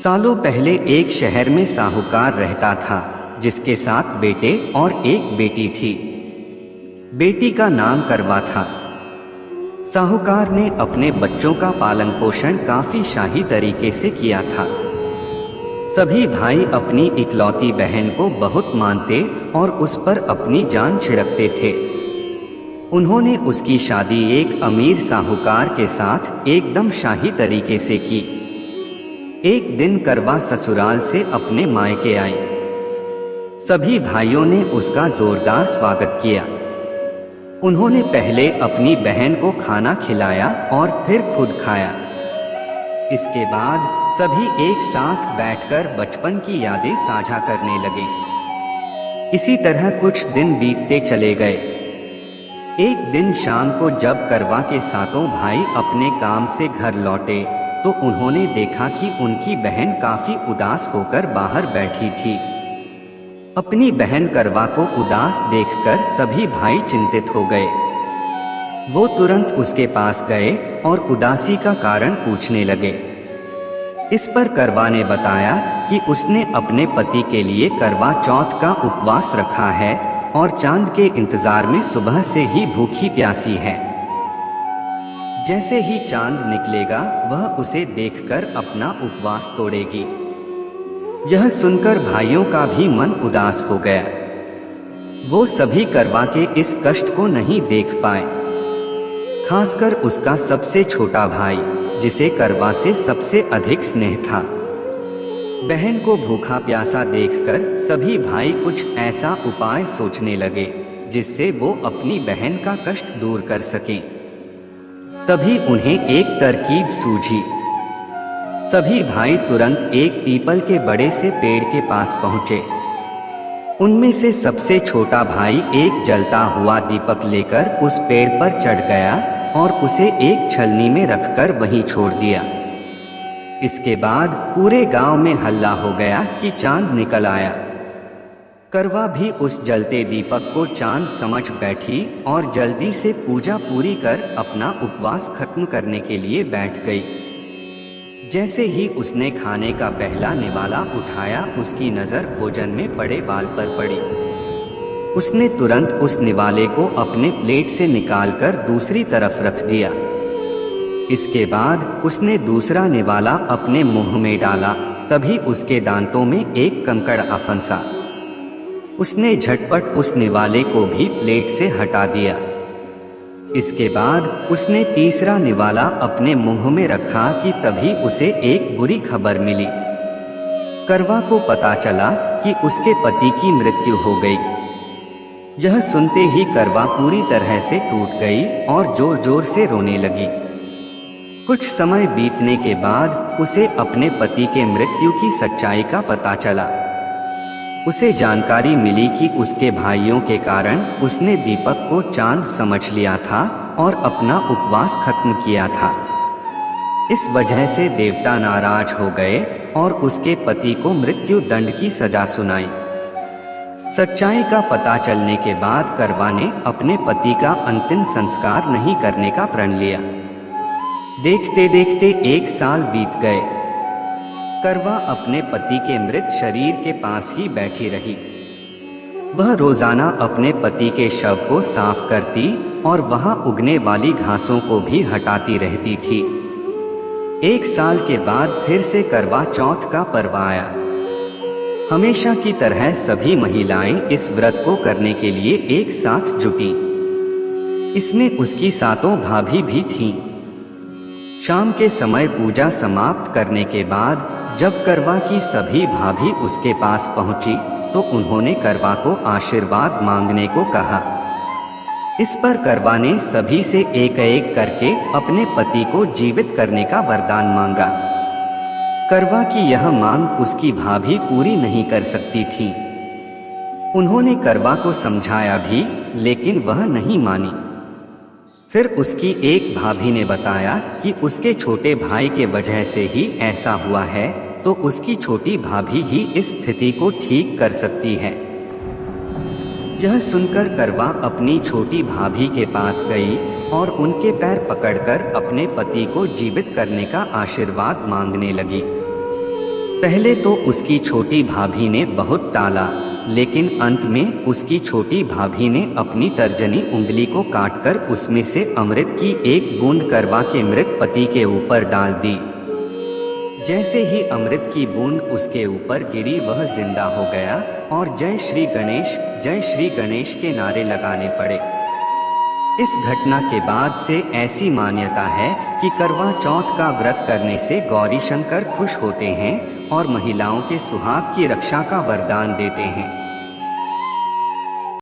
सालों पहले एक शहर में साहूकार रहता था, जिसके 7 बेटे और एक बेटी थी। बेटी का नाम करवा था। साहूकार ने अपने बच्चों का पालन पोषण काफी शाही तरीके से किया था। सभी भाई अपनी इकलौती बहन को बहुत मानते और उस पर अपनी जान छिड़कते थे। उन्होंने उसकी शादी एक अमीर साहूकार के साथ एकदम शाही तरीके से की। एक दिन करवा ससुराल से अपने मायके आई। सभी भाइयों ने उसका जोरदार स्वागत किया। उन्होंने पहले अपनी बहन को खाना खिलाया और फिर खुद खाया। इसके बाद सभी एक साथ बैठकर बचपन की यादें साझा करने लगे। इसी तरह कुछ दिन बीतते चले गए। एक दिन शाम को जब करवा के 7 भाई अपने काम से घर लौटे तो उन्होंने देखा कि उनकी बहन काफी उदास होकर बाहर बैठी थी। अपनी बहन करवा को उदास देखकर सभी भाई चिंतित हो गए। वो तुरंत उसके पास गए और उदासी का कारण पूछने लगे। इस पर करवा ने बताया कि उसने अपने पति के लिए करवा चौथ का उपवास रखा है और चांद के इंतजार में सुबह से ही भूखी प्यासी है। जैसे ही चांद निकलेगा वह उसे देखकर अपना उपवास तोड़ेगी। यह सुनकर भाइयों का भी मन उदास हो गया। वो सभी करवा के इस कष्ट को नहीं देख पाए, खासकर उसका सबसे छोटा भाई, जिसे करवा से सबसे अधिक स्नेह था। बहन को भूखा प्यासा देखकर सभी भाई कुछ ऐसा उपाय सोचने लगे जिससे वो अपनी बहन का कष्ट दूर कर सकें। तभी उन्हें एक तरकीब सूझी। सभी भाई तुरंत एक पीपल के बड़े से पेड़ के पास पहुंचे। उनमें से सबसे छोटा भाई एक जलता हुआ दीपक लेकर उस पेड़ पर चढ़ गया और उसे एक छलनी में रखकर वहीं छोड़ दिया। इसके बाद पूरे गांव में हल्ला हो गया कि चांद निकल आया। करवा भी उस जलते दीपक को चांद समझ बैठी और जल्दी से पूजा पूरी कर अपना उपवास खत्म करने के लिए बैठ गई। जैसे ही उसने खाने का पहला निवाला उठाया, उसकी नजर भोजन में पड़े बाल पर पड़ी। उसने तुरंत उस निवाले को अपने प्लेट से निकालकर दूसरी तरफ रख दिया। इसके बाद उसने दूसरा निवाला अपने मुंह में डाला। तभी उसके दांतों में एक कंकड़ आ फंसा। उसने झटपट उस निवाले को भी प्लेट से हटा दिया। इसके बाद उसने तीसरा निवाला अपने मुंह में रखा कि तभी उसे एक बुरी खबर मिली। करवा को पता चला कि उसके पति की मृत्यु हो गई। यह सुनते ही करवा पूरी तरह से टूट गई और जोर जोर से रोने लगी। कुछ समय बीतने के बाद उसे अपने पति के मृत्यु की सच्चाई का पता चला। उसे जानकारी मिली कि उसके भाइयों के कारण उसने दीपक को चांद समझ लिया था और अपना उपवास खत्म किया था। इस वजह से देवता नाराज हो गए और उसके पति को मृत्यु दंड की सजा सुनाई। सच्चाई का पता चलने के बाद करवा ने अपने पति का अंतिम संस्कार नहीं करने का प्रण लिया। देखते देखते 1 साल बीत गए। करवा अपने पति के मृत शरीर के पास ही बैठी रही। वह रोजाना अपने पति के शव को साफ करती और वहां उगने वाली घासों को भी हटाती रहती थी। 1 साल के बाद फिर से करवा चौथ का पर्व आया। हमेशा की तरह सभी महिलाएं इस व्रत को करने के लिए एक साथ जुटी। इसमें उसकी 7 भाभी भी थीं। शाम के समय पूजा समाप्त करने के बाद जब करवा की सभी भाभी उसके पास पहुंची तो उन्होंने करवा को आशीर्वाद मांगने को कहा। इस पर करवा ने सभी से एक एक करके अपने पति को जीवित करने का वरदान मांगा। करवा की यह मांग उसकी भाभी पूरी नहीं कर सकती थी। उन्होंने करवा को समझाया भी, लेकिन वह नहीं मानी। फिर उसकी एक भाभी ने बताया कि उसके छोटे भाई के वजह से ही ऐसा हुआ है, तो उसकी छोटी भाभी ही इस स्थिति को ठीक कर सकती है। यह सुनकर करवा अपनी छोटी भाभी के पास गई और उनके पैर पकड़कर अपने पति को जीवित करने का आशीर्वाद मांगने लगी। पहले तो उसकी छोटी भाभी ने बहुत टाला, लेकिन अंत में उसकी छोटी भाभी ने अपनी तर्जनी उंगली को काटकर उसमें से अमृत की एक बूंद करवा के मृत पति के ऊपर डाल दी। जैसे ही अमृत की बूंद उसके ऊपर गिरी वह जिंदा हो गया और जय श्री गणेश के नारे लगाने पड़े। इस घटना के बाद से ऐसी मान्यता है कि करवा चौथ का व्रत करने से गौरी शंकर खुश होते हैं और महिलाओं के सुहाग की रक्षा का वरदान देते हैं।